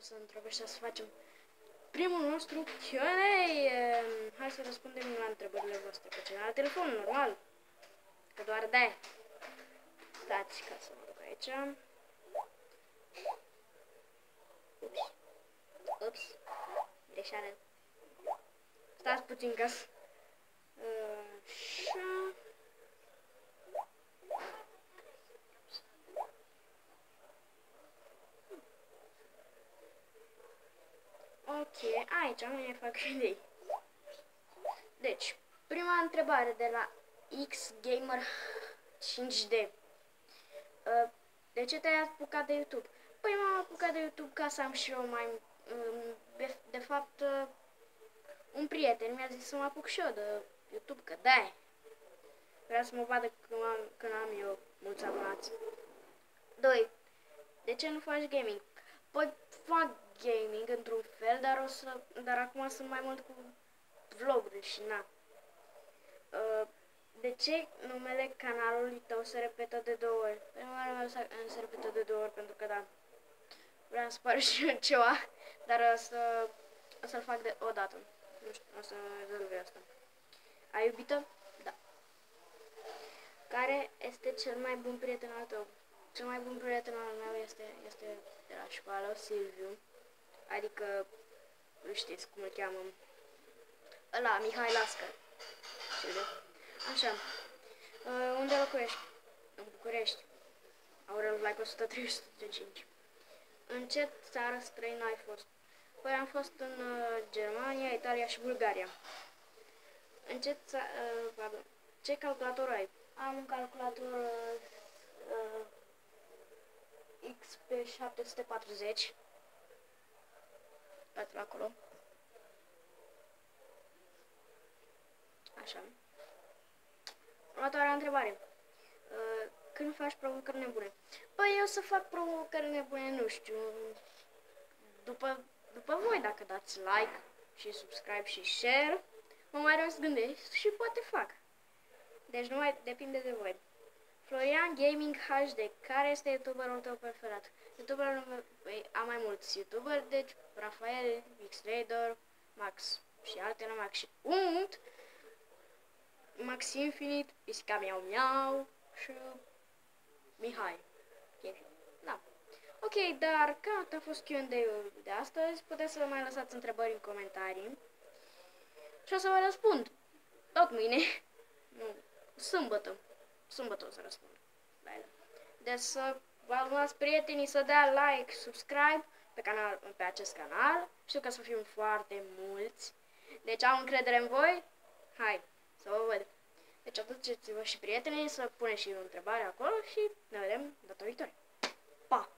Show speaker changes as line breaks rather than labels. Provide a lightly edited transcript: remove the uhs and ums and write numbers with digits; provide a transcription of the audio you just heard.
să întreb și să facem primul nostru Q&A. Hai să răspundem la întrebările voastre pe cel la telefon, normal. Că doar de-aia. Stați ca să mă duc aici. Ups. Greșeală. Stați puțin ca să... Așa. Ok, aici nu ne fac idei. Deci, prima întrebare de la XGamer 5D. De ce te-ai apucat de YouTube? Păi m-am apucat de YouTube ca să am și eu mai... De fapt, un prieten mi-a zis să mă apuc și eu de YouTube, că de-aia. Vrea să mă vadă când am eu mulți abonați. 2. De ce nu faci gaming? Păi fac gaming într-un fel, dar acum sunt mai mult cu vloguri și na. De ce numele canalului tău se repetă de 2 ori? Numele meu se repetă de 2 ori pentru că da, vreau să pară și eu ceva, dar o să-l fac de o dată. Nu știu, o să rezolv asta. Ai iubită? Da. Care este cel mai bun prieten al tău? Cel mai bun prieten al meu este de la școală, Silviu. Adică, nu știți cum îl cheamă. Ăla, Mihai Lască. Așa. Unde locuiești? În București. Aurel like 135. În ce țară străină ai fost? Păi am fost în Germania, Italia și Bulgaria. În ce ce calculator ai? Am un calculator XP740. Dați-l acolo. Așa. Următoarea întrebare. Când faci provocări nebune? Păi eu să fac provocări nebune, nu știu. După voi, dacă dați like și subscribe și share, mă mai rău să gândesc și poate fac. Deci nu mai depinde de voi. Florian Gaming HD, care este youtuberul tău preferat? Youtuberul meu, păi, am mai mulți youtuberi, deci Rafael, Xtrader, Max și altele, Max și Unt, Max Infinite, Pisica Miau Miau și Mihai. Da. Ok, dar cam a fost Q&A-ul de astăzi. Puteți să vă mai lăsați întrebări în comentarii și o să vă răspund. Tot mâine. Nu, sâmbătă. Sâmbătă o să răspund. Deci să vă luați prietenii să dea like, subscribe pe acest canal. Știu că să fim foarte mulți. Deci am încredere în voi. Hai, să vă văd. Deci aduceți-vă și prietenii să puneți și o întrebare acolo și ne vedem data viitoare. Pa!